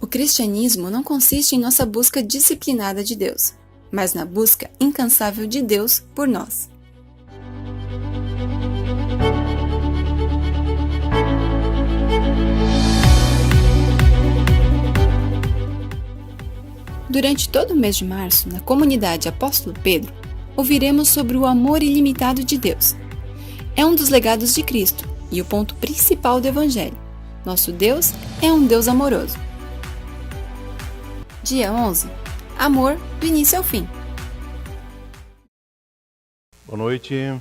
cristianismo não consiste em nossa busca disciplinada de Deus, mas na busca incansável de Deus por nós. Durante todo o mês de março, na comunidade Apóstolo Pedro, ouviremos sobre o amor ilimitado de Deus. É um dos legados de Cristo e o ponto principal do Evangelho. Nosso Deus é um Deus amoroso. Dia 11. Amor do início ao fim. Boa noite.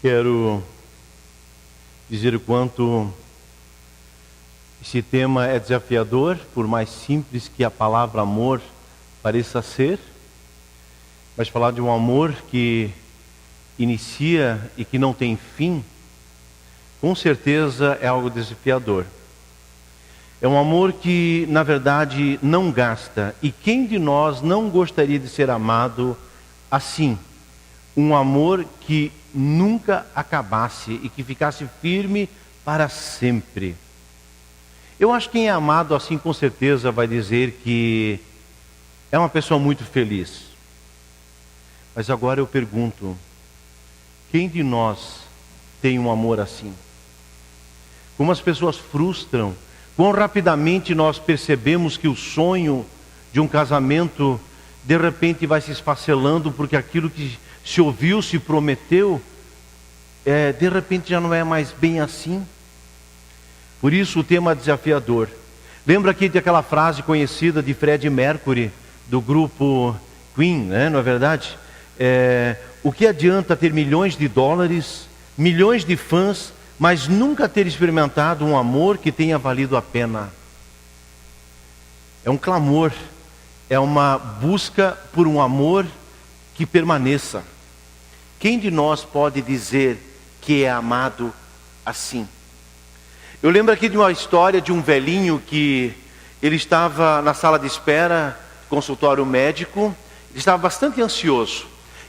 Quero dizer o quanto esse tema é desafiador, por mais simples que a palavra amor pareça ser, mas falar de um amor que inicia e que não tem fim, com certeza é algo desafiador. É um amor que, na verdade, não gasta. E quem de nós não gostaria de ser amado assim? Um amor que nunca acabasse e que ficasse firme para sempre. Eu acho que quem é amado assim, com certeza, vai dizer que é uma pessoa muito feliz. Mas agora eu pergunto, quem de nós tem um amor assim? Como as pessoas frustram, quão rapidamente nós percebemos que o sonho de um casamento de repente vai se esfacelando porque aquilo que se ouviu, se prometeu, de repente já não é mais bem assim. Por isso o tema é desafiador. Lembra aqui daquela frase conhecida de Freddie Mercury, do grupo Queen, né? Não é verdade? O que adianta ter milhões de dólares, milhões de fãs, mas nunca ter experimentado um amor que tenha valido a pena? É um clamor, é uma busca por um amor que permaneça. Quem de nós pode dizer que é amado assim? Eu lembro aqui de uma história de um velhinho que ele estava na sala de espera, consultório médico, ele estava bastante ansioso.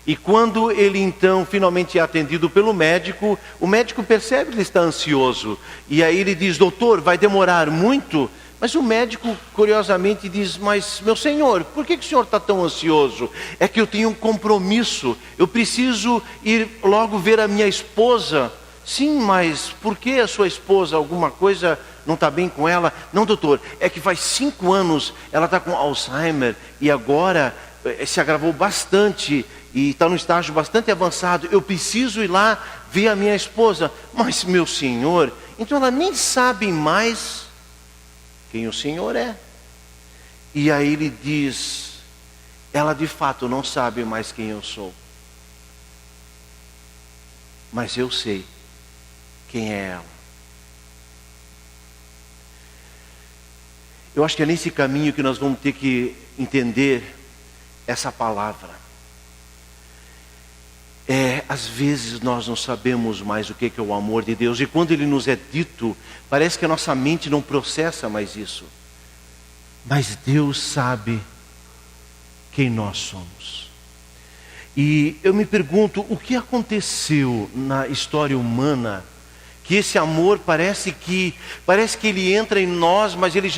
E quando ele então finalmente é atendido pelo médico, o médico percebe que ele está ansioso. E aí ele diz: doutor, vai demorar muito? Mas o médico curiosamente diz: mas meu senhor, por que o senhor está tão ansioso? É que eu tenho um compromisso, eu preciso ir logo ver a minha esposa. Sim, mas por que a sua esposa, alguma coisa não está bem com ela? Não, doutor, é que faz 5 anos ela está com Alzheimer e agora se agravou bastante e está num estágio bastante avançado. Eu preciso ir lá ver a minha esposa. Mas meu senhor, então ela nem sabe mais quem o senhor é. E aí ele diz: ela de fato não sabe mais quem eu sou, mas eu sei quem é ela. Eu acho que é nesse caminho que nós vamos ter que entender essa palavra. Às vezes nós não sabemos mais o que é o amor de Deus, e quando ele nos é dito, parece que a nossa mente não processa mais isso. Mas Deus sabe quem nós somos. E eu me pergunto, o que aconteceu na história humana que esse amor parece que ele entra em nós, mas ele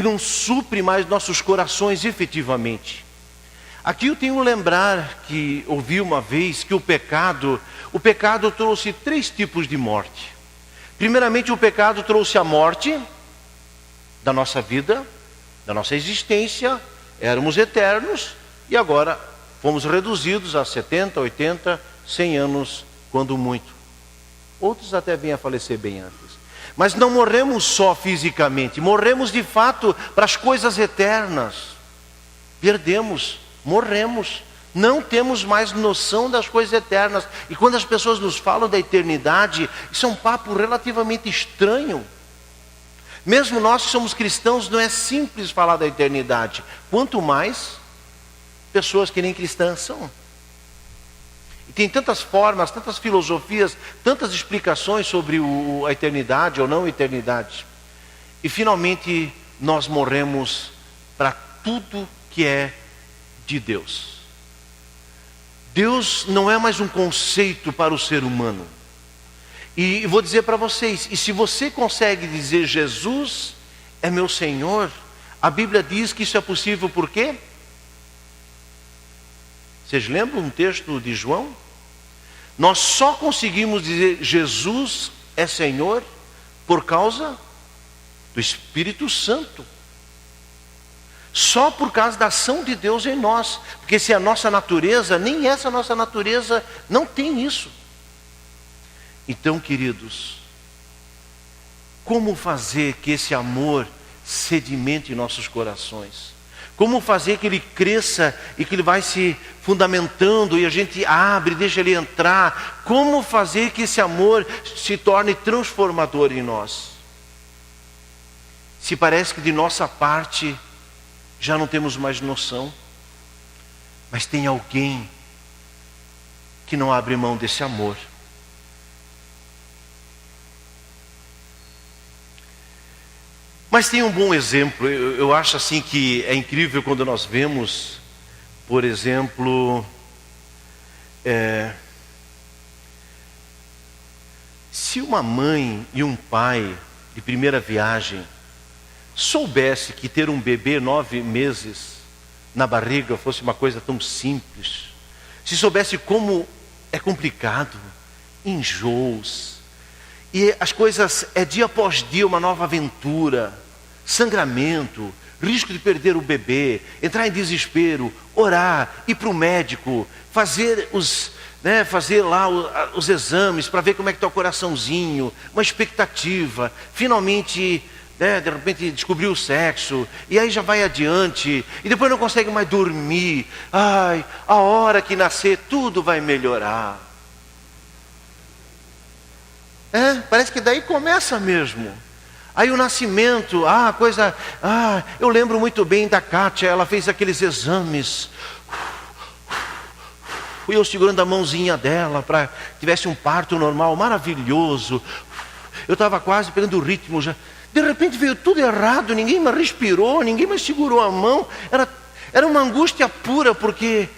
não supre mais nossos corações efetivamente. Aqui eu tenho que lembrar que ouvi uma vez que o pecado trouxe 3 tipos de morte. Primeiramente, o pecado trouxe a morte da nossa vida, da nossa existência. Éramos eternos e agora fomos reduzidos a 70, 80, 100 anos, quando muito. Outros até vêm a falecer bem antes. Mas não morremos só fisicamente, morremos de fato para as coisas eternas. Perdemos, morremos, não temos mais noção das coisas eternas. E quando as pessoas nos falam da eternidade, isso é um papo relativamente estranho. Mesmo nós que somos cristãos, não é simples falar da eternidade. Quanto mais pessoas que nem cristãs são. E tem tantas formas, tantas filosofias, tantas explicações sobre a eternidade ou não eternidade. E finalmente nós morremos para tudo que é de Deus. Deus não é mais um conceito para o ser humano. E vou dizer para vocês, e se você consegue dizer Jesus é meu Senhor, a Bíblia diz que isso é possível por quê? Vocês lembram um texto de João? Nós só conseguimos dizer Jesus é Senhor por causa do Espírito Santo. Só por causa da ação de Deus em nós. Porque se a nossa natureza, nem essa nossa natureza não tem isso. Então, queridos, como fazer que esse amor sedimente em nossos corações? Como fazer que ele cresça e que ele vai se fundamentando e a gente abre, deixa ele entrar? Como fazer que esse amor se torne transformador em nós? Se parece que de nossa parte já não temos mais noção, mas tem alguém que não abre mão desse amor. Mas tem um bom exemplo. Eu acho assim que é incrível quando nós vemos, por exemplo, se uma mãe e um pai de primeira viagem soubesse que ter um bebê 9 meses na barriga fosse uma coisa tão simples, se soubesse como é complicado, enjoos, e as coisas é dia após dia uma nova aventura, sangramento, risco de perder o bebê, entrar em desespero, orar, ir para o médico, fazer lá os exames para ver como é que está o coraçãozinho, uma expectativa, finalmente, de repente descobrir o sexo, e aí já vai adiante, e depois não consegue mais dormir. Ai, a hora que nascer tudo vai melhorar. Parece que daí começa mesmo. Aí o nascimento, eu lembro muito bem da Kátia, ela fez aqueles exames. Fui eu segurando a mãozinha dela para que tivesse um parto normal, maravilhoso. Eu estava quase pegando o ritmo já. De repente veio tudo errado, ninguém mais respirou, ninguém mais segurou a mão. Era uma angústia pura, porque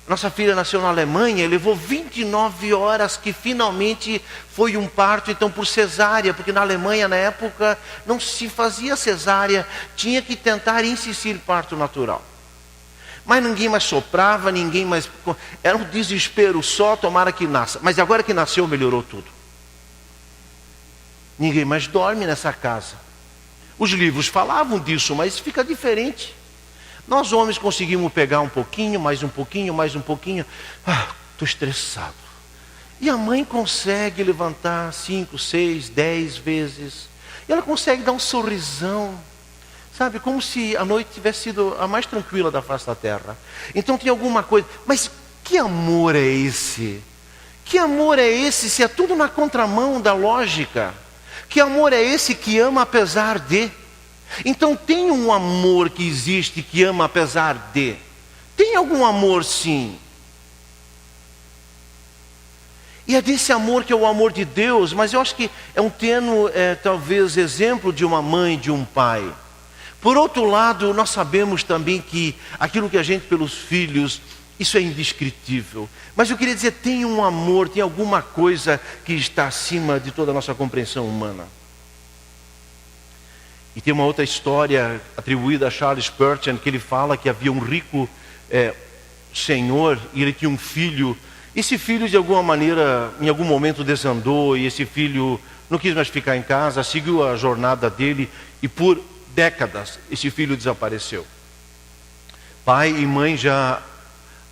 nossa filha nasceu na Alemanha e levou 29 horas que finalmente foi um parto, então por cesárea, porque na Alemanha na época não se fazia cesárea, tinha que tentar insistir parto natural. Mas ninguém mais soprava, ninguém mais... Era um desespero só, tomara que nasça. Mas agora que nasceu, melhorou tudo. Ninguém mais dorme nessa casa. Os livros falavam disso, mas fica diferente. Nós homens conseguimos pegar um pouquinho, mais um pouquinho, mais um pouquinho. Estou estressado. E a mãe consegue levantar 5, 6, 10 vezes. E ela consegue dar um sorrisão. Sabe, como se a noite tivesse sido a mais tranquila da face da terra. Então tem alguma coisa. Mas que amor é esse? Que amor é esse se é tudo na contramão da lógica? Que amor é esse que ama apesar de? Então tem um amor que existe que ama apesar de. Tem algum amor sim. E é desse amor que é o amor de Deus, mas eu acho que é um tênue, talvez, exemplo de uma mãe, de um pai. Por outro lado, nós sabemos também que aquilo que a gente pelos filhos, isso é indescritível. Mas eu queria dizer, tem um amor, tem alguma coisa que está acima de toda a nossa compreensão humana. E tem uma outra história atribuída a Charles Spurgeon, que ele fala que havia um rico senhor e ele tinha um filho. Esse filho de alguma maneira, em algum momento desandou, e esse filho não quis mais ficar em casa, seguiu a jornada dele e por décadas esse filho desapareceu. Pai e mãe já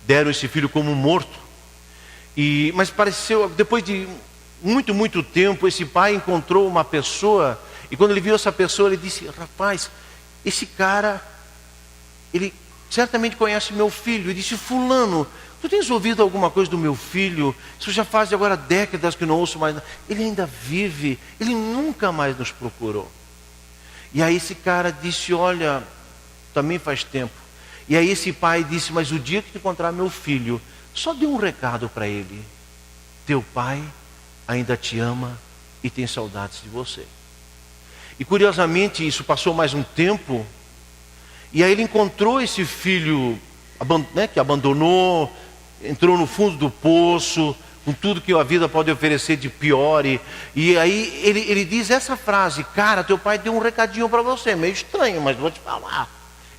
deram esse filho como morto. Mas pareceu, depois de muito tempo, esse pai encontrou uma pessoa, e quando ele viu essa pessoa, ele disse: rapaz, esse cara, ele certamente conhece meu filho. Ele disse: fulano, tu tens ouvido alguma coisa do meu filho? Isso já faz agora décadas que não ouço mais. Ele ainda vive, ele nunca mais nos procurou. E aí esse cara disse: olha, também faz tempo. E aí esse pai disse: mas o dia que tu encontrar meu filho, só dê um recado para ele. Teu pai ainda te ama e tem saudades de você. E curiosamente isso passou mais um tempo. E aí ele encontrou esse filho que abandonou, entrou no fundo do poço, com tudo que a vida pode oferecer de pior. E aí ele diz essa frase: cara, teu pai deu um recadinho para você, meio estranho, mas vou te falar.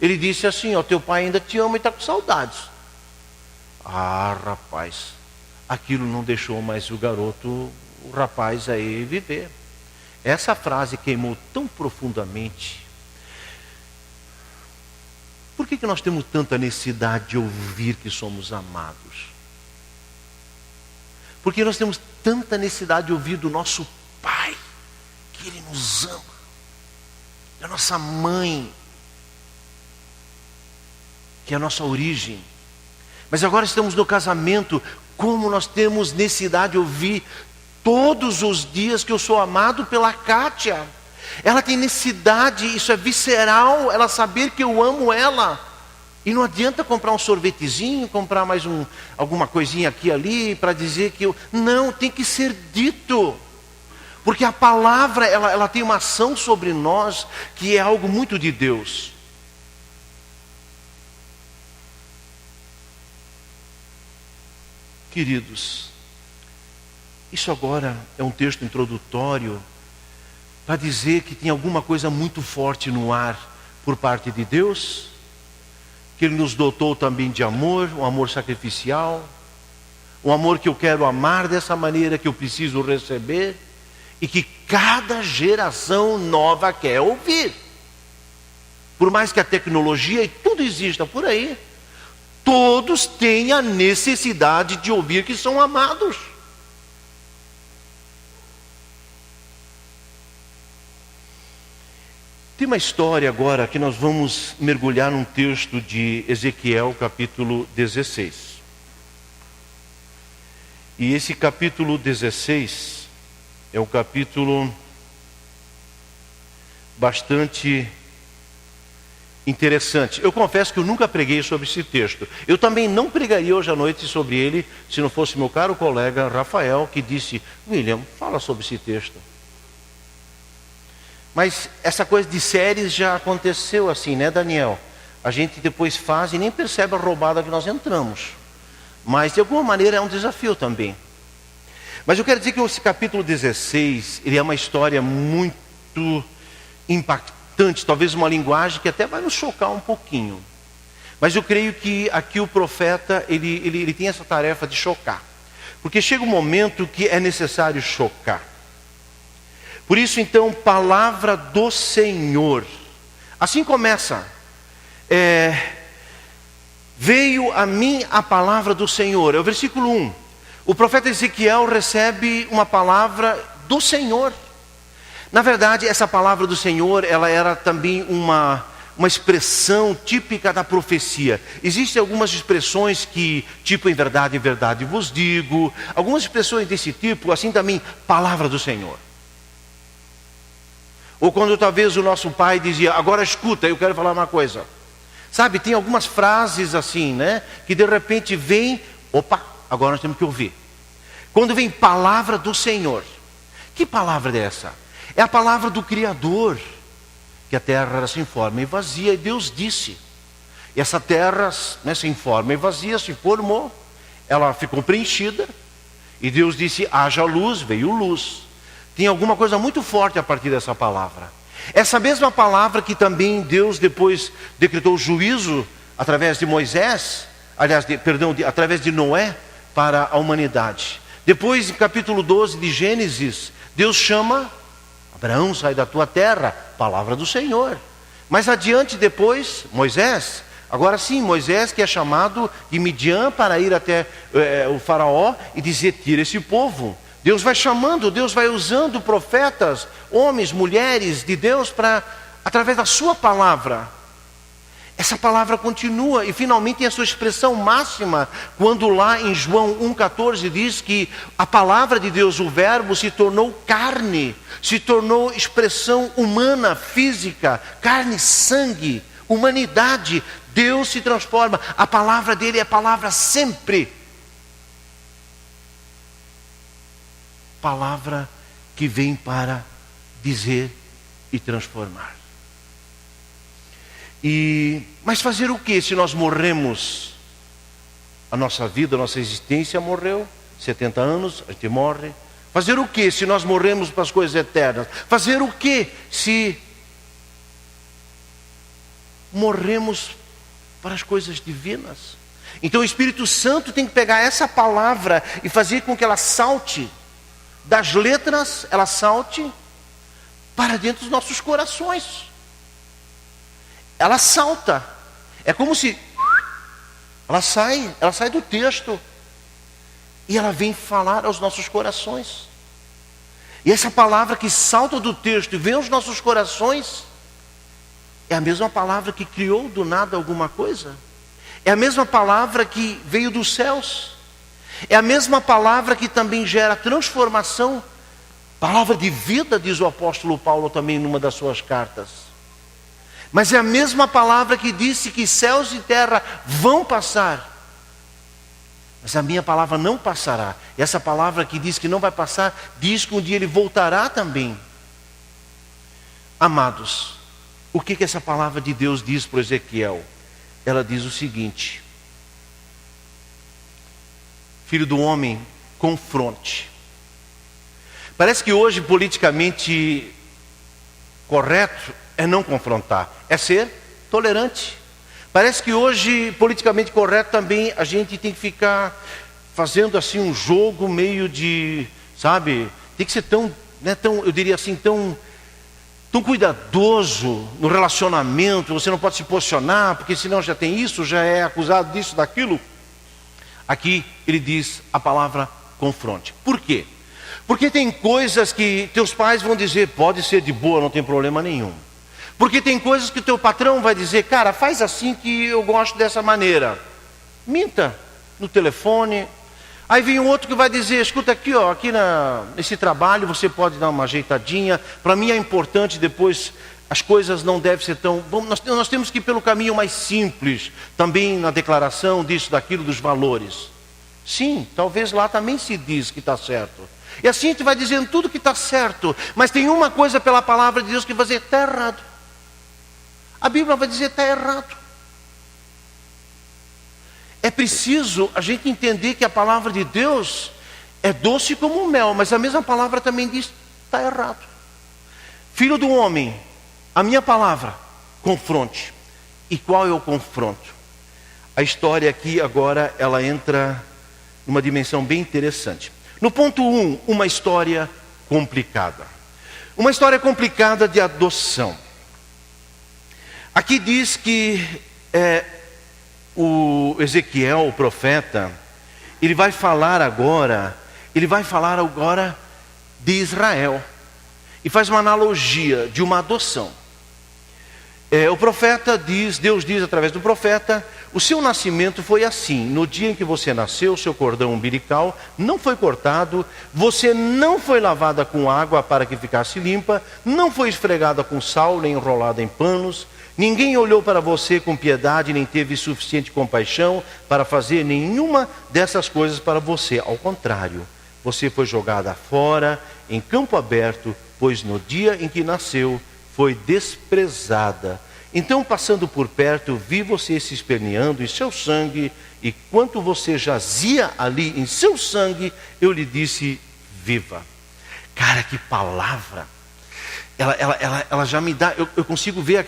Ele disse assim: ó, teu pai ainda te ama e está com saudades. Ah, rapaz, aquilo não deixou mais o rapaz aí viver. Essa frase queimou tão profundamente. Por que nós temos tanta necessidade de ouvir que somos amados? Porque nós temos tanta necessidade de ouvir do nosso pai, que ele nos ama, da nossa mãe, que é a nossa origem. Mas agora estamos no casamento, como nós temos necessidade de ouvir todos os dias que eu sou amado pela Kátia. Ela tem necessidade, isso é visceral, ela saber que eu amo ela. E não adianta comprar um sorvetezinho, comprar mais alguma coisinha aqui e ali, para dizer que eu... Não, tem que ser dito. Porque a palavra, ela tem uma ação sobre nós, que é algo muito de Deus. Queridos, isso agora é um texto introdutório para dizer que tem alguma coisa muito forte no ar por parte de Deus, que Ele nos dotou também de amor, um amor sacrificial, um amor que eu quero amar dessa maneira, que eu preciso receber, e que cada geração nova quer ouvir. Por mais que a tecnologia e tudo exista por aí, todos têm a necessidade de ouvir que são amados. Tem uma história agora que nós vamos mergulhar num texto de Ezequiel, capítulo 16. E esse capítulo 16 é um capítulo bastante interessante. Eu confesso que eu nunca preguei sobre esse texto. Eu também não pregaria hoje à noite sobre ele, se não fosse meu caro colega Rafael, que disse: William, fala sobre esse texto. Mas essa coisa de séries já aconteceu assim, né, Daniel? A gente depois faz e nem percebe a roubada que nós entramos. Mas de alguma maneira é um desafio também. Mas eu quero dizer que esse capítulo 16, ele é uma história muito impactante, talvez uma linguagem que até vai nos chocar um pouquinho. Mas eu creio que aqui o profeta, ele tem essa tarefa de chocar. Porque chega um momento que é necessário chocar. Por isso então, palavra do Senhor. Assim começa. Veio a mim a palavra do Senhor. É o versículo 1. O profeta Ezequiel recebe uma palavra do Senhor. Na verdade, essa palavra do Senhor, ela era também uma expressão típica da profecia. Existem algumas expressões que, tipo, em verdade vos digo. Algumas expressões desse tipo, assim também, palavra do Senhor. Ou quando talvez o nosso pai dizia: agora escuta, eu quero falar uma coisa. Sabe, tem algumas frases assim, né? Que de repente vem, opa, agora nós temos que ouvir. Quando vem palavra do Senhor. Que palavra é essa? É a palavra do Criador. Que a terra era sem forma e vazia, e Deus disse. E essa terra, né, sem forma e vazia, se formou. Ela ficou preenchida. E Deus disse: haja luz, veio luz. Tem alguma coisa muito forte a partir dessa palavra. Essa mesma palavra que também Deus depois decretou juízo através de Moisés, através de Noé para a humanidade. Depois, em capítulo 12 de Gênesis, Deus chama Abraão, sai da tua terra, palavra do Senhor. Mais adiante depois, Moisés, agora sim, Moisés que é chamado de Midian para ir até o faraó e dizer: tira esse povo. Deus vai chamando, Deus vai usando profetas, homens, mulheres de Deus para, através da sua palavra. Essa palavra continua e finalmente tem a sua expressão máxima, quando lá em João 1,14 diz que a palavra de Deus, o verbo, se tornou carne, se tornou expressão humana, física, carne, sangue, humanidade. Deus se transforma, a palavra dele é a palavra sempre. Palavra que vem para dizer e transformar. Mas fazer o que se nós morremos? A nossa vida, a nossa existência morreu, 70 anos, a gente morre. Fazer o que se nós morremos para as coisas eternas? Fazer o que se morremos para as coisas divinas? Então o Espírito Santo tem que pegar essa palavra e fazer com que ela salte das letras, ela salte para dentro dos nossos corações. Ela salta. É como se ela sai do texto e ela vem falar aos nossos corações. E essa palavra que salta do texto e vem aos nossos corações é a mesma palavra que criou do nada alguma coisa. É a mesma palavra que veio dos céus. É a mesma palavra que também gera transformação. Palavra de vida, diz o apóstolo Paulo também numa das suas cartas. Mas é a mesma palavra que disse que céus e terra vão passar. Mas a minha palavra não passará. E essa palavra que diz que não vai passar, diz que um dia ele voltará também. Amados, o que essa palavra de Deus diz para Ezequiel? Ela diz o seguinte: filho do homem, confronte. Parece que hoje politicamente correto é não confrontar, é ser tolerante. Parece que hoje politicamente correto também a gente tem que ficar fazendo assim um jogo meio de, sabe, tem que ser tão, eu diria assim, tão cuidadoso no relacionamento. Você não pode se posicionar, porque senão já tem isso, já é acusado disso, daquilo. Aqui ele diz a palavra confronte. Por quê? Porque tem coisas que teus pais vão dizer, pode ser de boa, não tem problema nenhum. Porque tem coisas que teu patrão vai dizer, cara, faz assim que eu gosto dessa maneira. Minta no telefone. Aí vem um outro que vai dizer, escuta aqui, ó, aqui nesse trabalho você pode dar uma ajeitadinha. Para mim é importante depois, as coisas não devem ser tão... Nós temos que ir pelo caminho mais simples, também na declaração disso, daquilo, dos valores. Sim, talvez lá também se diz que está certo. E assim a gente vai dizendo tudo que está certo. Mas tem uma coisa pela palavra de Deus que vai dizer, está errado. A Bíblia vai dizer, está errado. É preciso a gente entender que a palavra de Deus é doce como o mel, mas a mesma palavra também diz, está errado. Filho do homem, a minha palavra, confronte. E qual é o confronto? A história aqui agora, ela entra numa dimensão bem interessante. No ponto 1, uma história complicada. Uma história complicada de adoção. Aqui diz que o Ezequiel, o profeta, ele vai falar agora de Israel. E faz uma analogia de uma adoção. O profeta diz, Deus diz através do profeta, o seu nascimento foi assim: no dia em que você nasceu, seu cordão umbilical não foi cortado, você não foi lavada com água para que ficasse limpa, não foi esfregada com sal, nem enrolada em panos, ninguém olhou para você com piedade, nem teve suficiente compaixão para fazer nenhuma dessas coisas para você. Ao contrário, você foi jogada fora, em campo aberto, pois no dia em que nasceu, foi desprezada. Então, passando por perto, vi você se esperneando em seu sangue, e quanto você jazia ali em seu sangue, eu lhe disse, viva. Cara, que palavra! Ela já me dá, eu consigo ver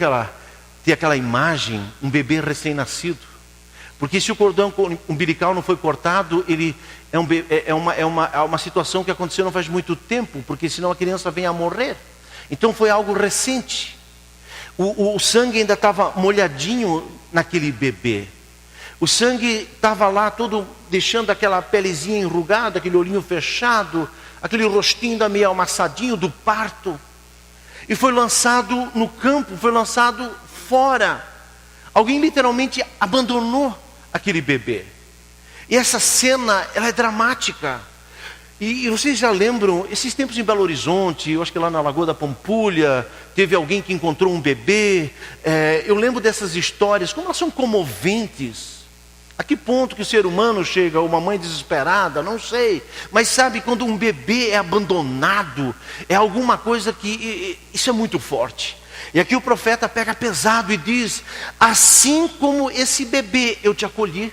ter aquela imagem, um bebê recém-nascido. Porque se o cordão umbilical não foi cortado, ele é uma situação que aconteceu não faz muito tempo, porque senão a criança vem a morrer. Então foi algo recente. O sangue ainda estava molhadinho naquele bebê. O sangue estava lá todo deixando aquela pelezinha enrugada, aquele olhinho fechado, aquele rostinho ainda meio amassadinho do parto. E foi lançado no campo, foi lançado fora. Alguém literalmente abandonou aquele bebê. E essa cena, ela é dramática. E vocês já lembram, esses tempos em Belo Horizonte, eu acho que lá na Lagoa da Pampulha, teve alguém que encontrou um bebê. Eu lembro dessas histórias, como elas são comoventes. A que ponto que o ser humano chega, uma mãe desesperada, não sei. Mas sabe, quando um bebê é abandonado, é alguma coisa que, isso é muito forte. E aqui o profeta pega pesado e diz, assim como esse bebê eu te acolhi.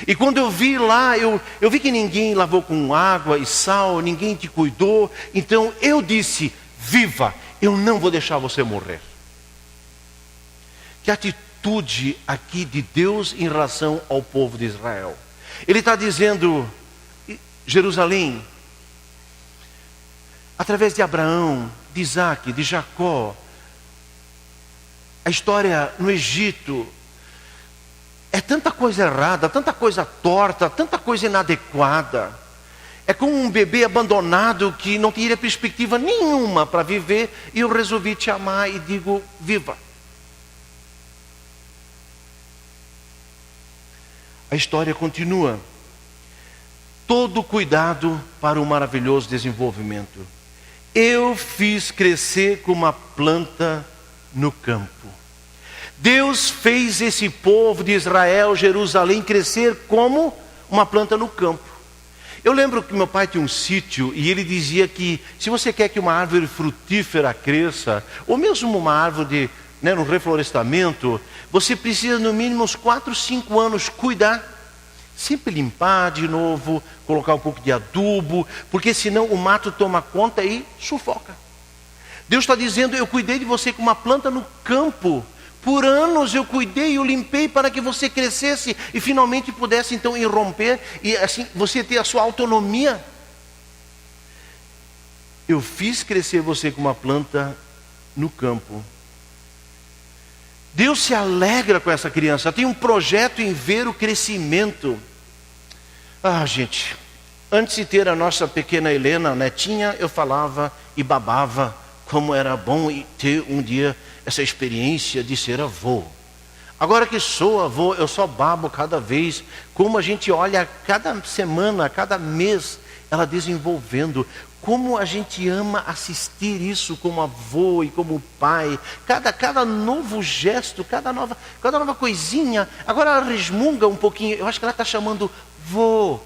E quando eu vi lá, eu vi que ninguém lavou com água e sal, ninguém te cuidou. Então eu disse, viva, eu não vou deixar você morrer. Que atitude aqui de Deus em relação ao povo de Israel. Ele está dizendo, Jerusalém, através de Abraão, de Isaac, de Jacó, a história no Egito, é tanta coisa errada, tanta coisa torta, tanta coisa inadequada. É como um bebê abandonado que não teria perspectiva nenhuma para viver, e eu resolvi te amar e digo, viva. A história continua. Todo cuidado para o maravilhoso desenvolvimento. Eu fiz crescer como uma planta no campo. Deus fez esse povo de Israel, Jerusalém, crescer como uma planta no campo. Eu lembro que meu pai tinha um sítio e ele dizia que se você quer que uma árvore frutífera cresça, ou mesmo uma árvore no reflorestamento, você precisa no mínimo uns 4, 5 anos cuidar. Sempre limpar de novo, colocar um pouco de adubo, porque senão o mato toma conta e sufoca. Deus está dizendo, eu cuidei de você como uma planta no campo. Por anos eu cuidei e eu limpei para que você crescesse e finalmente pudesse então irromper e assim você ter a sua autonomia. Eu fiz crescer você como uma planta no campo. Deus se alegra com essa criança, tem um projeto em ver o crescimento. Gente, antes de ter a nossa pequena Helena, netinha, eu falava e babava como era bom ter um dia essa experiência de ser avô. Agora que sou avô, eu só babo cada vez, como a gente olha cada semana, cada mês, ela desenvolvendo. Como a gente ama assistir isso como avô e como pai. Cada novo gesto, cada nova coisinha. Agora ela resmunga um pouquinho. Eu acho que ela está chamando vô.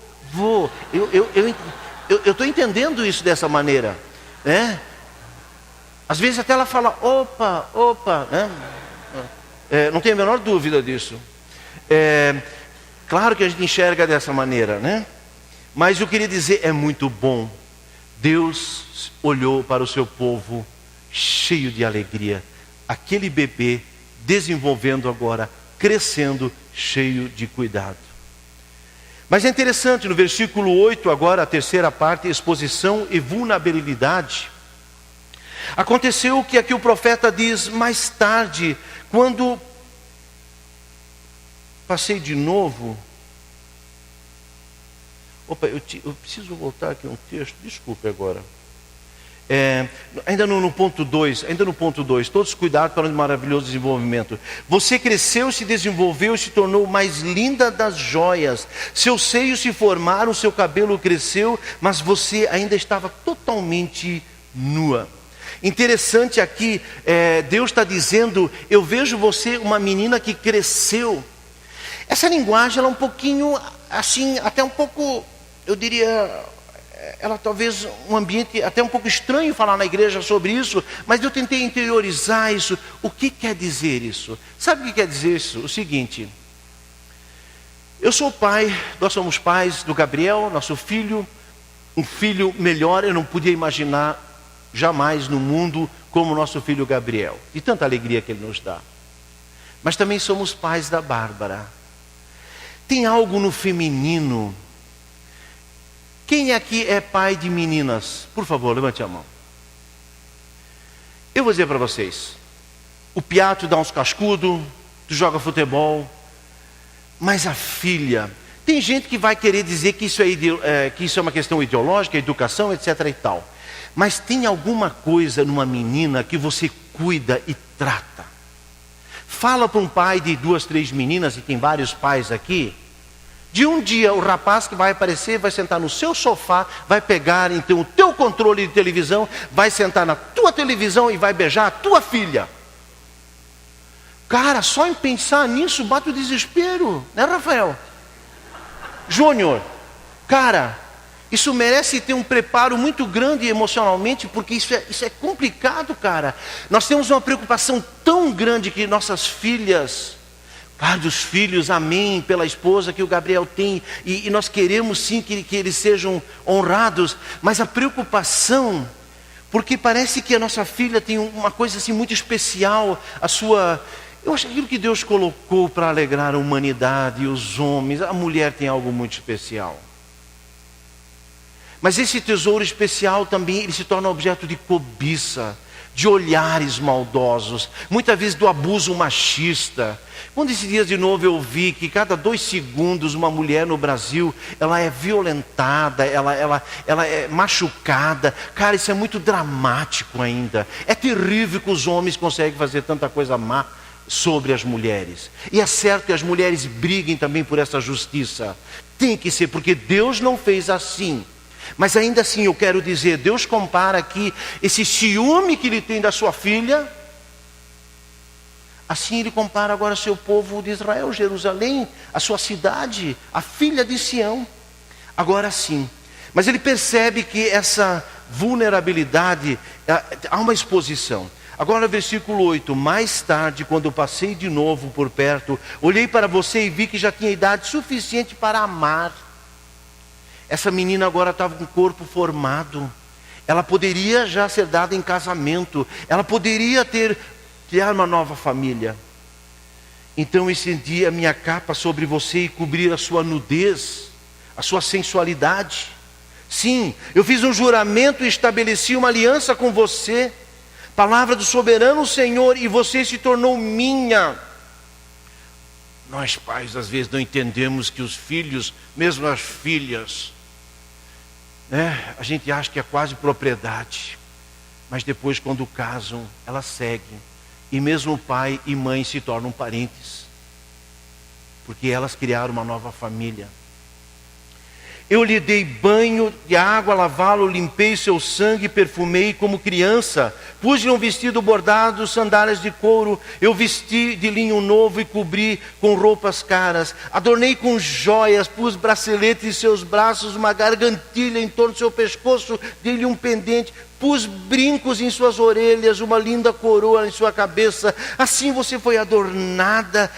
Eu estou entendendo isso dessa maneira, né? Às vezes até ela fala, opa, né? Não tenho a menor dúvida disso. Claro que a gente enxerga dessa maneira, né? Mas eu queria dizer, é muito bom. Deus olhou para o seu povo cheio de alegria. Aquele bebê desenvolvendo agora, crescendo, cheio de cuidado. Mas é interessante, no versículo 8, agora a terceira parte, exposição e vulnerabilidade. Aconteceu o que aqui o profeta diz mais tarde, quando passei de novo. Eu preciso voltar aqui um texto, desculpe agora. Ainda no ponto 2, todos cuidados para um maravilhoso desenvolvimento. Você cresceu, se desenvolveu, se tornou mais linda das joias. Seus seios se formaram, seu cabelo cresceu, mas você ainda estava totalmente nua. Interessante aqui, Deus está dizendo, eu vejo você uma menina que cresceu. Essa linguagem ela é um pouquinho, assim, até um pouco, eu diria, ela talvez um ambiente até um pouco estranho falar na igreja sobre isso, mas eu tentei interiorizar isso. O que quer dizer isso? Sabe o que quer dizer isso? O seguinte, eu sou pai, nós somos pais do Gabriel, nosso filho, um filho melhor, eu não podia imaginar jamais no mundo como o nosso filho Gabriel, de tanta alegria que ele nos dá. Mas também somos pais da Bárbara. Tem algo no feminino. Quem aqui é pai de meninas? Por favor, levante a mão. Eu vou dizer para vocês, o piato dá uns cascudos, tu joga futebol, mas a filha, tem gente que vai querer dizer que isso é uma questão ideológica, educação, etc. e tal. Mas tem alguma coisa numa menina que você cuida e trata. Fala para um pai de 2, 3 meninas, e tem vários pais aqui. De um dia o rapaz que vai aparecer, vai sentar no seu sofá, vai pegar então o teu controle de televisão, vai sentar na tua televisão e vai beijar a tua filha. Cara, só em pensar nisso bate o desespero, né, Rafael? Júnior, cara, isso merece ter um preparo muito grande emocionalmente, porque isso é complicado, cara. Nós temos uma preocupação tão grande que nossas filhas, Pai dos filhos, amém, pela esposa que o Gabriel tem, e nós queremos sim que eles sejam honrados, mas a preocupação, porque parece que a nossa filha tem uma coisa assim muito especial, eu acho que aquilo que Deus colocou para alegrar a humanidade e os homens, a mulher tem algo muito especial. Mas esse tesouro especial também, ele se torna objeto de cobiça, de olhares maldosos, muitas vezes do abuso machista. Quando esses dias de novo eu vi que cada 2 segundos uma mulher no Brasil, ela é violentada, ela é machucada. Cara, isso é muito dramático ainda. É terrível que os homens conseguem fazer tanta coisa má sobre as mulheres. E é certo que as mulheres briguem também por essa justiça. Tem que ser, porque Deus não fez assim. Mas ainda assim eu quero dizer, Deus compara aqui esse ciúme que ele tem da sua filha, assim ele compara agora seu povo de Israel, Jerusalém, a sua cidade, a filha de Sião. Agora sim, mas ele percebe que essa vulnerabilidade, há uma exposição. Agora versículo 8, mais tarde quando eu passei de novo por perto, olhei para você e vi que já tinha idade suficiente para amar. Essa menina agora estava com o corpo formado. Ela poderia já ser dada em casamento. Ela poderia criar uma nova família. Então eu estendi a minha capa sobre você e cobrir a sua nudez, a sua sensualidade. Sim, eu fiz um juramento e estabeleci uma aliança com você. Palavra do soberano Senhor, e você se tornou minha. Nós pais às vezes não entendemos que os filhos, mesmo as filhas, a gente acha que é quase propriedade, mas depois quando casam, elas seguem, e mesmo pai e mãe se tornam parentes, porque elas criaram uma nova família. Eu lhe dei banho de água, lavá-lo, limpei seu sangue, perfumei como criança. Pus-lhe um vestido bordado, sandálias de couro. Eu vesti de linho novo e cobri com roupas caras. Adornei com joias, pus braceletes em seus braços, uma gargantilha em torno do seu pescoço, dei-lhe um pendente. Pus brincos em suas orelhas, uma linda coroa em sua cabeça. Assim você foi adornada,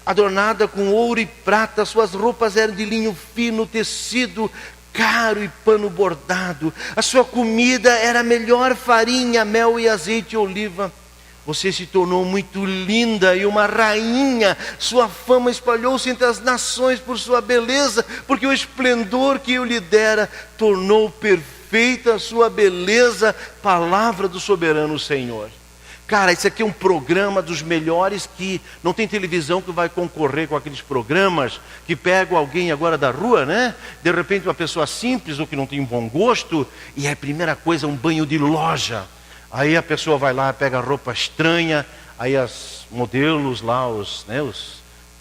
adornada com ouro e prata, suas roupas eram de linho fino, tecido caro e pano bordado. A sua comida era melhor farinha, mel e azeite de oliva. Você se tornou muito linda e uma rainha. Sua fama espalhou-se entre as nações por sua beleza, porque o esplendor que eu lhe dera tornou perfeita a sua beleza. Palavra do soberano Senhor. Cara, esse aqui é um programa dos melhores, que não tem televisão que vai concorrer com aqueles programas que pegam alguém agora da rua, né? De repente uma pessoa simples ou que não tem bom gosto, e a primeira coisa é um banho de loja. Aí a pessoa vai lá, pega roupa estranha, aí as modelos lá, os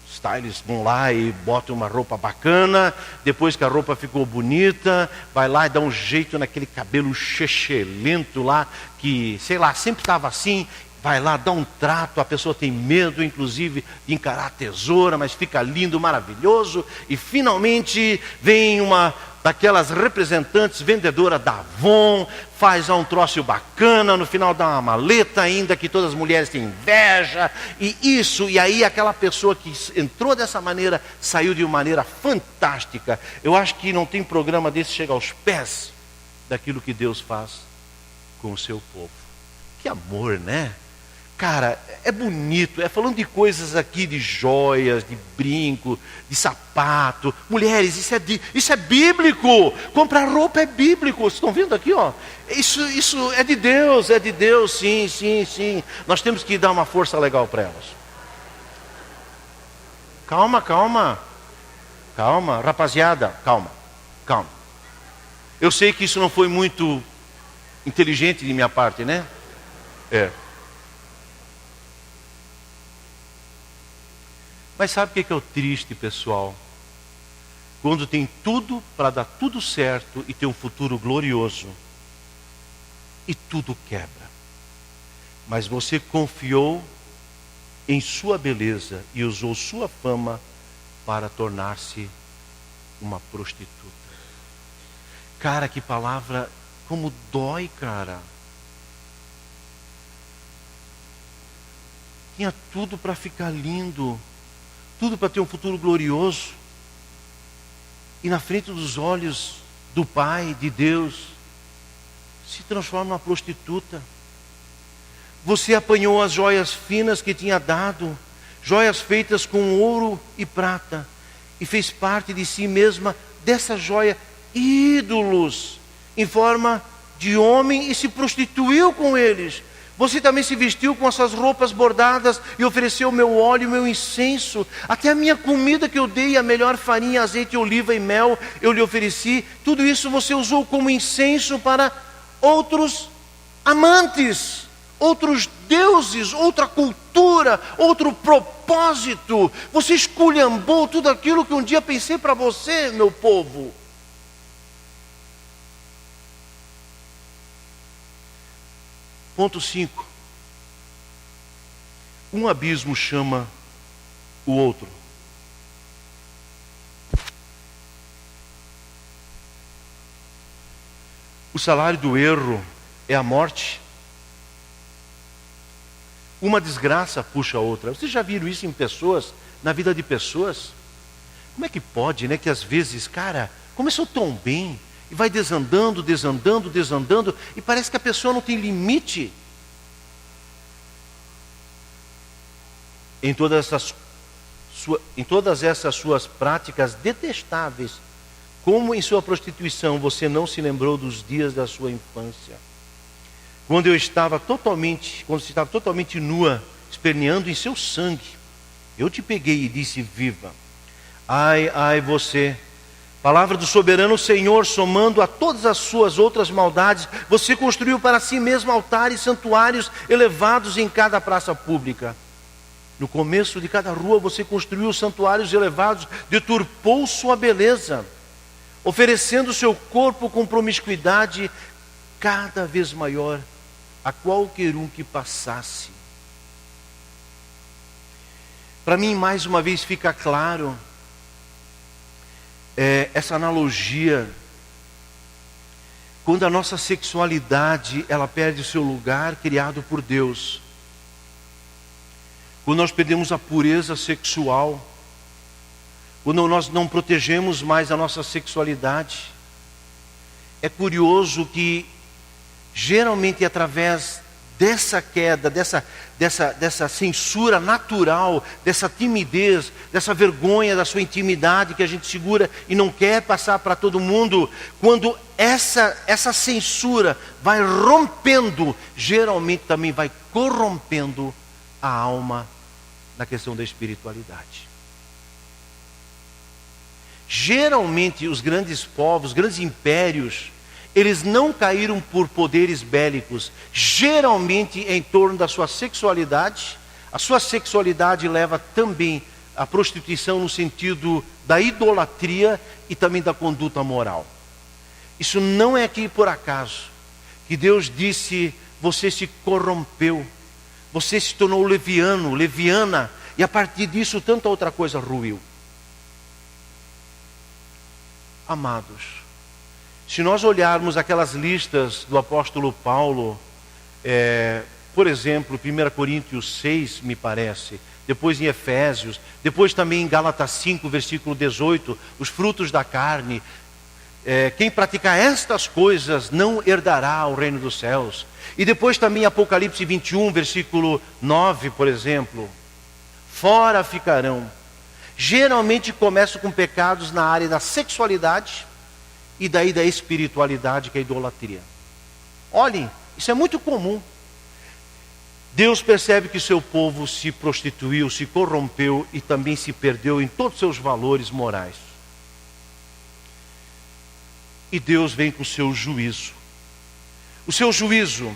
stylists vão lá e botam uma roupa bacana. Depois que a roupa ficou bonita, vai lá e dá um jeito naquele cabelo chechelento lá, que, sei lá, sempre estava assim. Vai lá, dá um trato, a pessoa tem medo, inclusive, de encarar a tesoura, mas fica lindo, maravilhoso. E finalmente vem uma daquelas representantes, vendedora da Avon, faz lá um troço bacana, no final dá uma maleta ainda, que todas as mulheres têm inveja, e aí aquela pessoa que entrou dessa maneira, saiu de uma maneira fantástica. Eu acho que não tem programa desse que chega aos pés daquilo que Deus faz com o seu povo. Que amor, né? Cara, é bonito, falando de coisas aqui, de joias, de brinco, de sapato. Mulheres, isso é bíblico. Comprar roupa é bíblico. Vocês estão vendo aqui, ó? Isso é de Deus, sim, sim, sim. Nós temos que dar uma força legal para elas. Calma, rapaziada, calma. Eu sei que isso não foi muito inteligente de minha parte, né? Mas sabe o que é o triste, pessoal? Quando tem tudo para dar tudo certo e ter um futuro glorioso, e tudo quebra. Mas você confiou em sua beleza e usou sua fama para tornar-se uma prostituta. Cara, que palavra, como dói, cara. tinha tudo para ficar lindo, tudo para ter um futuro glorioso. E na frente dos olhos do Pai, de Deus, se transforma numa prostituta. Você apanhou as joias finas que tinha dado, joias feitas com ouro e prata, e fez parte de si mesma dessa joia ídolos em forma de homem e se prostituiu com eles. Você também se vestiu com essas roupas bordadas e ofereceu meu óleo e meu incenso. Até a minha comida que eu dei, a melhor farinha, azeite, oliva e mel, eu lhe ofereci. Tudo isso você usou como incenso para outros amantes, outros deuses, outra cultura, outro propósito. Você esculhambou tudo aquilo que um dia pensei para você, meu povo. Ponto 5. Um abismo chama o outro. O salário do erro é a morte. Uma desgraça puxa a outra. Vocês já viram isso em pessoas, na vida de pessoas? Como é que pode, né? Que às vezes, cara, começou tão bem, e vai desandando, desandando, desandando, e parece que a pessoa não tem limite. Em todas essas suas práticas detestáveis, como em sua prostituição, você não se lembrou dos dias da sua infância. Quando você estava totalmente nua, esperneando em seu sangue, eu te peguei e disse: viva. Ai, ai você. Palavra do soberano Senhor, somando a todas as suas outras maldades, você construiu para si mesmo altares, santuários elevados em cada praça pública. No começo de cada rua você construiu santuários elevados, deturpou sua beleza, oferecendo seu corpo com promiscuidade cada vez maior a qualquer um que passasse. Para mim, mais uma vez, fica claro essa analogia, quando a nossa sexualidade ela perde o seu lugar criado por Deus, quando nós perdemos a pureza sexual, quando nós não protegemos mais a nossa sexualidade. É curioso que geralmente é através dessa queda, dessa censura natural, dessa timidez, dessa vergonha da sua intimidade que a gente segura e não quer passar para todo mundo, quando essa censura vai rompendo, geralmente também vai corrompendo a alma na questão da espiritualidade. Geralmente os grandes povos, os grandes impérios, eles não caíram por poderes bélicos, geralmente em torno da sua sexualidade. A sua sexualidade leva também à prostituição no sentido da idolatria e também da conduta moral. Isso não é aqui por acaso, que Deus disse: você se corrompeu, você se tornou leviano, leviana, e a partir disso tanta outra coisa ruiu. Amados, se nós olharmos aquelas listas do apóstolo Paulo, por exemplo, 1 Coríntios 6, me parece, depois em Efésios, depois também em Gálatas 5, versículo 18, os frutos da carne, quem praticar estas coisas não herdará o reino dos céus. E depois também Apocalipse 21, versículo 9, por exemplo, fora ficarão. Geralmente começam com pecados na área da sexualidade e daí da espiritualidade, que é a idolatria. Olhem, isso é muito comum. Deus percebe que o seu povo se prostituiu, se corrompeu e também se perdeu em todos os seus valores morais. E Deus vem com o seu juízo. O seu juízo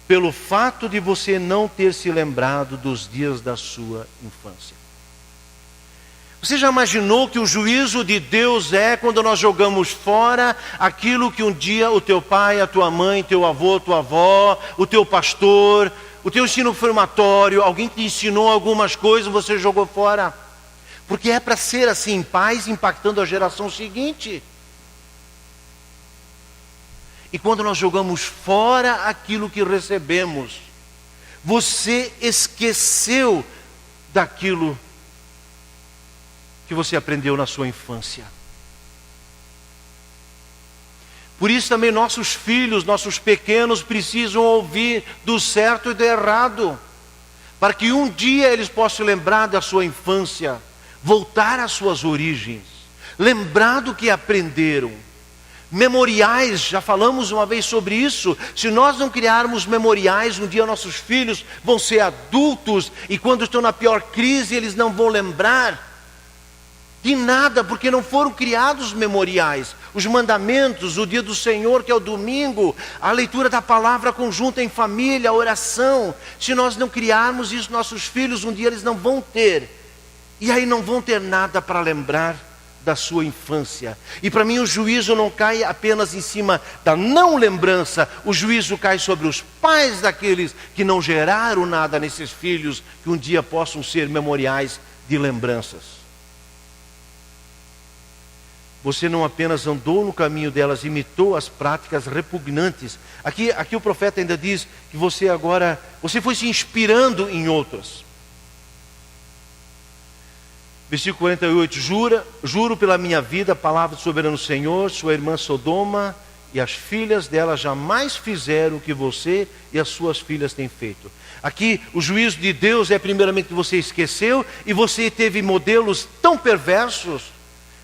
pelo fato de você não ter se lembrado dos dias da sua infância. Você já imaginou que o juízo de Deus é quando nós jogamos fora aquilo que um dia o teu pai, a tua mãe, teu avô, tua avó, o teu pastor, o teu ensino formatório, alguém te ensinou algumas coisas, você jogou fora? Porque é para ser assim em paz, impactando a geração seguinte. E quando nós jogamos fora aquilo que recebemos, Você esqueceu daquilo que você aprendeu na sua infância. Por isso também nossos filhos, nossos pequenos precisam ouvir do certo e do errado, para que um dia eles possam lembrar da sua infância, voltar às suas origens, lembrar do que aprenderam. Memoriais, já falamos uma vez sobre isso. Se nós não criarmos memoriais, um dia nossos filhos vão ser adultos, e quando estão na pior crise eles não vão lembrar de nada, porque não foram criados memoriais. Os mandamentos, o dia do Senhor, que é o domingo, a leitura da palavra conjunta em família, a oração. Se nós não criarmos isso, nossos filhos um dia eles não vão ter, e aí não vão ter nada para lembrar da sua infância. E para mim o juízo não cai apenas em cima da não lembrança, o juízo cai sobre os pais daqueles que não geraram nada nesses filhos, que um dia possam ser memoriais de lembranças. Você não apenas andou no caminho delas, imitou as práticas repugnantes. Aqui o profeta ainda diz que você foi se inspirando em outras. Versículo 48, juro pela minha vida, a palavra do soberano Senhor, sua irmã Sodoma e as filhas dela jamais fizeram o que você e as suas filhas têm feito. Aqui o juízo de Deus é primeiramente que você esqueceu, e você teve modelos tão perversos,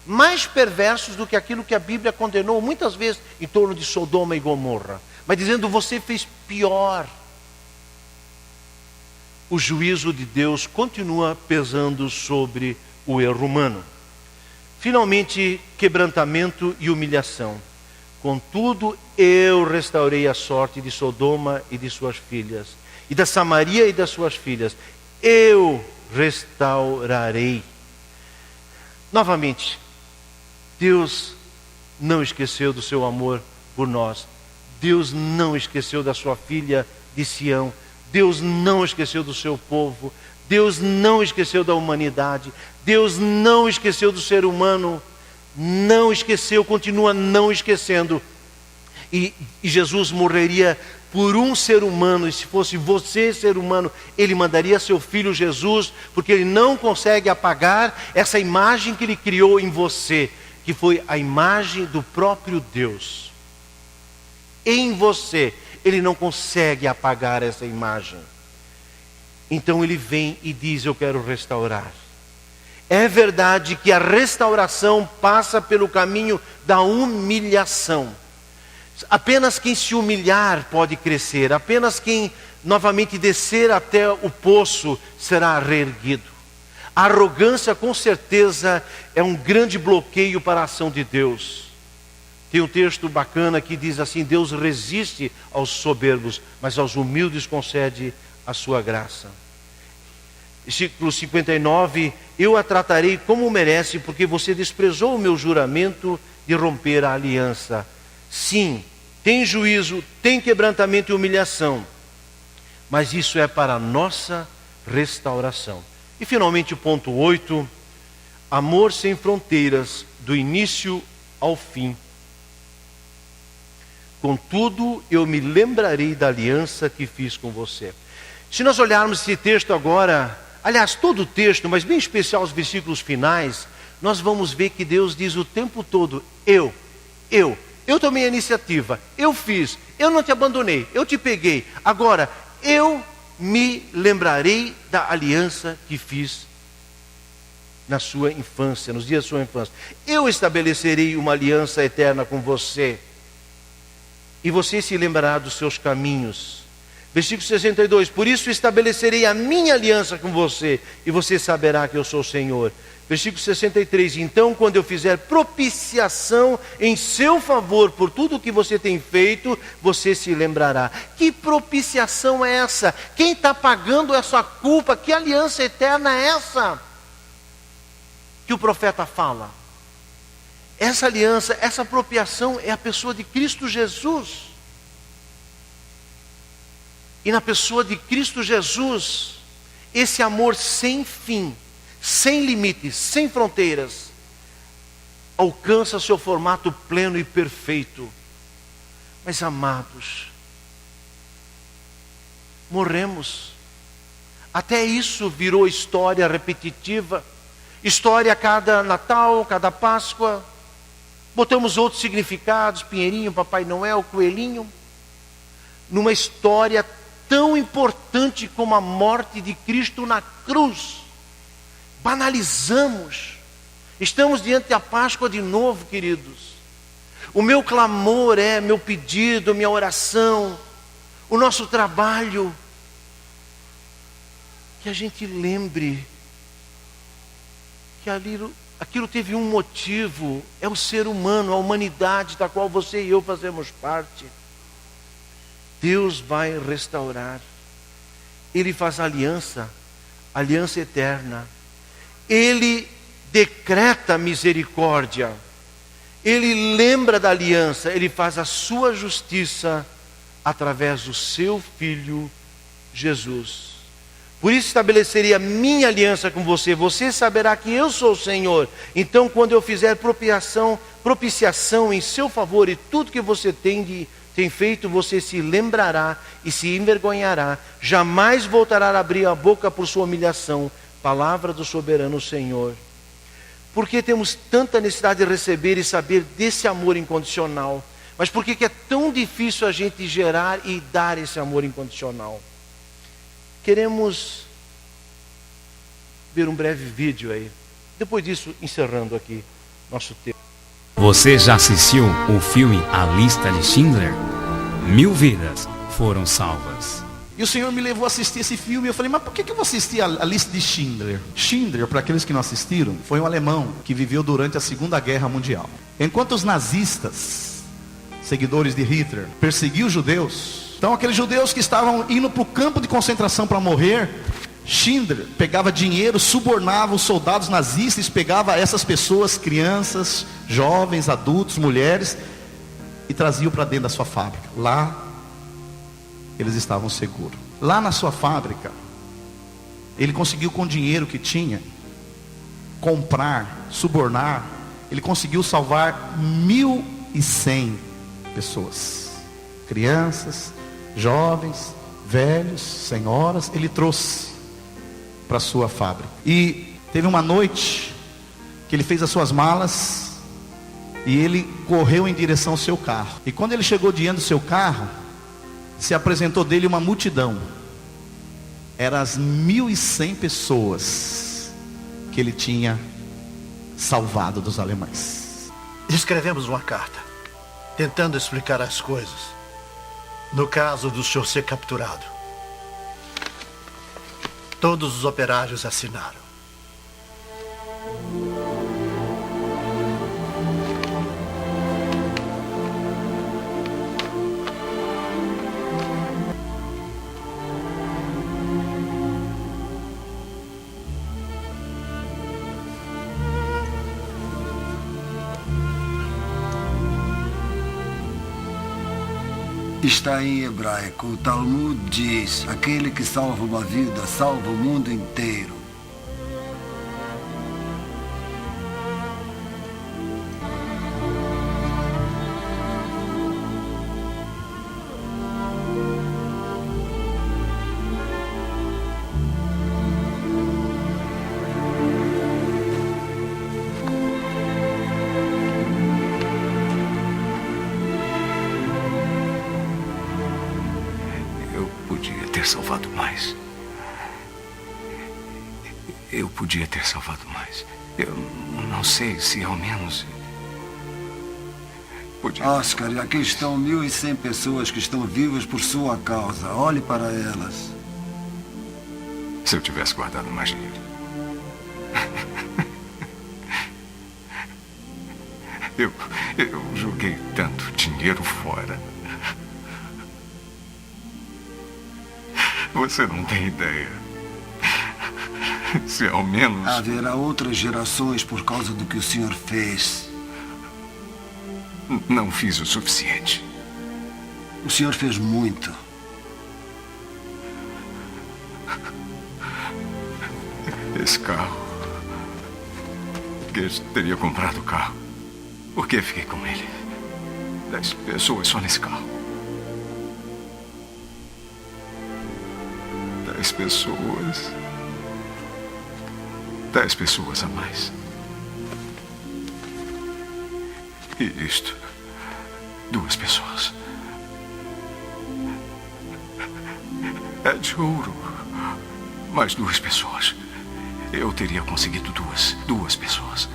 mais perversos do que aquilo que a Bíblia condenou muitas vezes em torno de Sodoma e Gomorra, mas dizendo você fez pior. O juízo de Deus continua pesando sobre o erro humano. Finalmente, quebrantamento e humilhação. Contudo, eu restaurei a sorte de Sodoma e de suas filhas, e da Samaria e das suas filhas. Eu restaurarei. Novamente, Deus não esqueceu do seu amor por nós. Deus não esqueceu da sua filha de Sião. Deus não esqueceu do seu povo. Deus não esqueceu da humanidade. Deus não esqueceu do ser humano. Não esqueceu, continua não esquecendo. E Jesus morreria por um ser humano, e se fosse você ser humano, Ele mandaria seu filho Jesus, porque Ele não consegue apagar essa imagem que Ele criou em você, que foi a imagem do próprio Deus. Em você, Ele não consegue apagar essa imagem. Então Ele vem e diz: eu quero restaurar. É verdade que a restauração passa pelo caminho da humilhação. Apenas quem se humilhar pode crescer. Apenas quem novamente descer até o poço será reerguido. A arrogância com certeza é um grande bloqueio para a ação de Deus. Tem um texto bacana que diz assim: Deus resiste aos soberbos, mas aos humildes concede a sua graça. Versículo 59, eu a tratarei como merece, porque você desprezou o meu juramento de romper a aliança. Sim, tem juízo, tem quebrantamento e humilhação, mas isso é para a nossa restauração. E finalmente o ponto 8, amor sem fronteiras, do início ao fim. Contudo, eu me lembrarei da aliança que fiz com você. Se nós olharmos esse texto agora, aliás, todo o texto, mas bem especial os versículos finais, nós vamos ver que Deus diz o tempo todo: eu tomei a iniciativa, eu fiz, eu não te abandonei, eu te peguei. Agora, eu me lembrarei da aliança que fiz na sua infância, nos dias da sua infância. Eu estabelecerei uma aliança eterna com você, e você se lembrará dos seus caminhos. Versículo 62, por isso estabelecerei a minha aliança com você, e você saberá que eu sou o Senhor. Versículo 63, então quando eu fizer propiciação em seu favor por tudo o que você tem feito, você se lembrará. Que propiciação é essa? Quem está pagando essa culpa? Que aliança eterna é essa que o profeta fala? Essa aliança, essa apropriação é a pessoa de Cristo Jesus. E na pessoa de Cristo Jesus, esse amor sem fim, sem limites, sem fronteiras, alcança seu formato pleno e perfeito. Mas amados, morremos. Até isso virou história repetitiva. História a cada Natal, cada Páscoa. Botamos outros significados, Pinheirinho, Papai Noel, Coelhinho. Numa história tão importante como a morte de Cristo na cruz. Banalizamos. Estamos diante da Páscoa de novo, queridos. O meu clamor meu pedido, minha oração, o nosso trabalho, que a gente lembre que aquilo teve um motivo, é o ser humano, a humanidade da qual você e eu fazemos parte. Deus vai restaurar. Ele faz aliança eterna. Ele decreta misericórdia. Ele lembra da aliança, ele faz a sua justiça através do seu Filho Jesus. Por isso estabeleceria minha aliança com você. Você saberá que eu sou o Senhor. Então, quando eu fizer propiciação em seu favor, e tudo que você tem feito, você se lembrará e se envergonhará. Jamais voltará a abrir a boca por sua humilhação. Palavra do soberano Senhor. Por que temos tanta necessidade de receber e saber desse amor incondicional? Mas por que é tão difícil a gente gerar e dar esse amor incondicional? Queremos ver um breve vídeo aí. Depois disso, encerrando aqui nosso tempo. Você já assistiu o filme A Lista de Schindler? 1000 vidas foram salvas. E o Senhor me levou a assistir esse filme. Eu falei, mas por que eu vou assistir a Lista de Schindler? Schindler, para aqueles que não assistiram, foi um alemão que viveu durante a Segunda Guerra Mundial. Enquanto os nazistas, seguidores de Hitler, perseguiam os judeus, então aqueles judeus que estavam indo para o campo de concentração para morrer, Schindler pegava dinheiro, subornava os soldados nazistas, pegava essas pessoas, crianças, jovens, adultos, mulheres, e trazia para dentro da sua fábrica. Lá eles estavam seguros. Lá na sua fábrica, ele conseguiu, com o dinheiro que tinha, comprar, subornar. Ele conseguiu salvar 1.100 pessoas, crianças, jovens, velhos, senhoras. Ele trouxe para a sua fábrica. E teve uma noite que ele fez as suas malas e ele correu em direção ao seu carro. E quando ele chegou diante do seu carro, se apresentou dele uma multidão. Eram as 1.100 pessoas que ele tinha salvado dos alemães. Escrevemos uma carta, tentando explicar as coisas, no caso do senhor ser capturado. Todos os operários assinaram. Está em hebraico, o Talmud diz: aquele que salva uma vida, salva o mundo inteiro. Salvado mais. Eu podia ter salvado mais. Eu não sei se ao menos podia. Oscar, aqui estão 1.100 pessoas que estão vivas por sua causa. Olhe para elas. Se eu tivesse guardado mais dinheiro. Eu joguei tanto dinheiro fora. Você não tem ideia. Se ao menos... Haverá outras gerações por causa do que o senhor fez. Não fiz o suficiente. O senhor fez muito. Esse carro... Eu teria comprado o carro. Por que fiquei com ele? 10 pessoas só nesse carro. 10 pessoas. 10 pessoas a mais. E isto, 2 pessoas. É de ouro. Mais 2 pessoas. Eu teria conseguido 2 pessoas.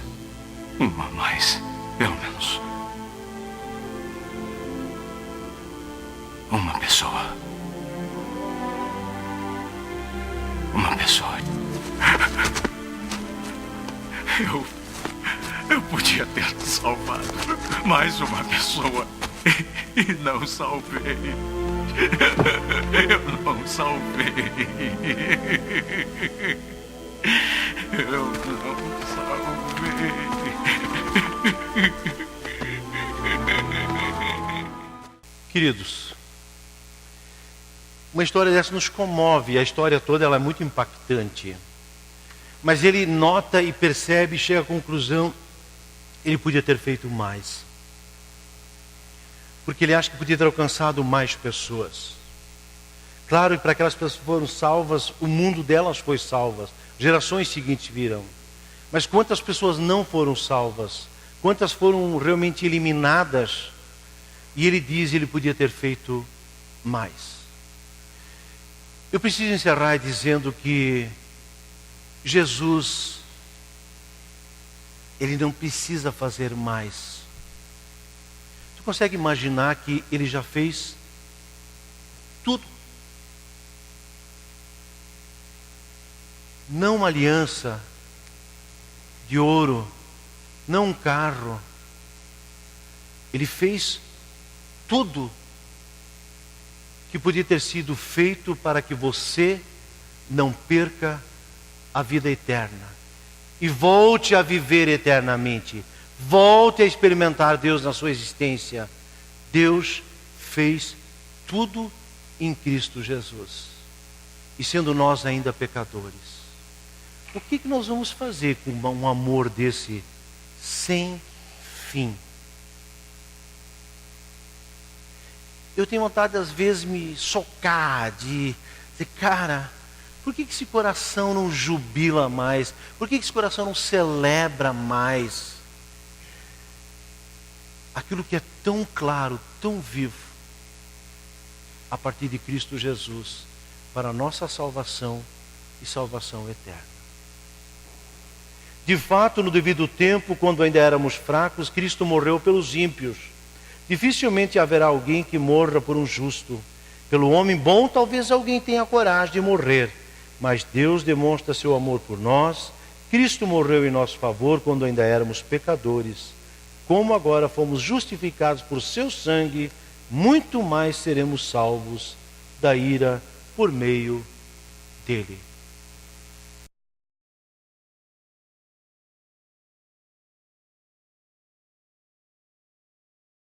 Uma a mais, pelo menos. Uma pessoa. Uma pessoa. Eu podia ter salvado mais uma pessoa e não salvei. Eu não salvei. Eu não salvei. Queridos, uma história dessa nos comove, a história toda ela é muito impactante. Mas ele nota e percebe, chega à conclusão, ele podia ter feito mais. Porque ele acha que podia ter alcançado mais pessoas. Claro que para aquelas pessoas que foram salvas, o mundo delas foi salvas. Gerações seguintes virão. Mas quantas pessoas não foram salvas? Quantas foram realmente eliminadas? E ele diz, ele podia ter feito mais. Eu preciso encerrar dizendo que Jesus, ele não precisa fazer mais. Tu consegue imaginar que ele já fez tudo? Não uma aliança de ouro, não um carro. Ele fez tudo que podia ter sido feito para que você não perca a vida eterna e volte a viver eternamente, volte a experimentar Deus na sua existência. Deus fez tudo em Cristo Jesus, e sendo nós ainda pecadores, o que nós vamos fazer com um amor desse sem fim? Eu tenho vontade às vezes me socar, de dizer, cara, por que esse coração não jubila mais? Por que esse coração não celebra mais aquilo que é tão claro, tão vivo, a partir de Cristo Jesus, para a nossa salvação e salvação eterna? De fato, no devido tempo, quando ainda éramos fracos, Cristo morreu pelos ímpios. Dificilmente haverá alguém que morra por um justo. Pelo homem bom, talvez alguém tenha coragem de morrer. Mas Deus demonstra seu amor por nós. Cristo morreu em nosso favor quando ainda éramos pecadores. Como agora fomos justificados por seu sangue, muito mais seremos salvos da ira por meio dele.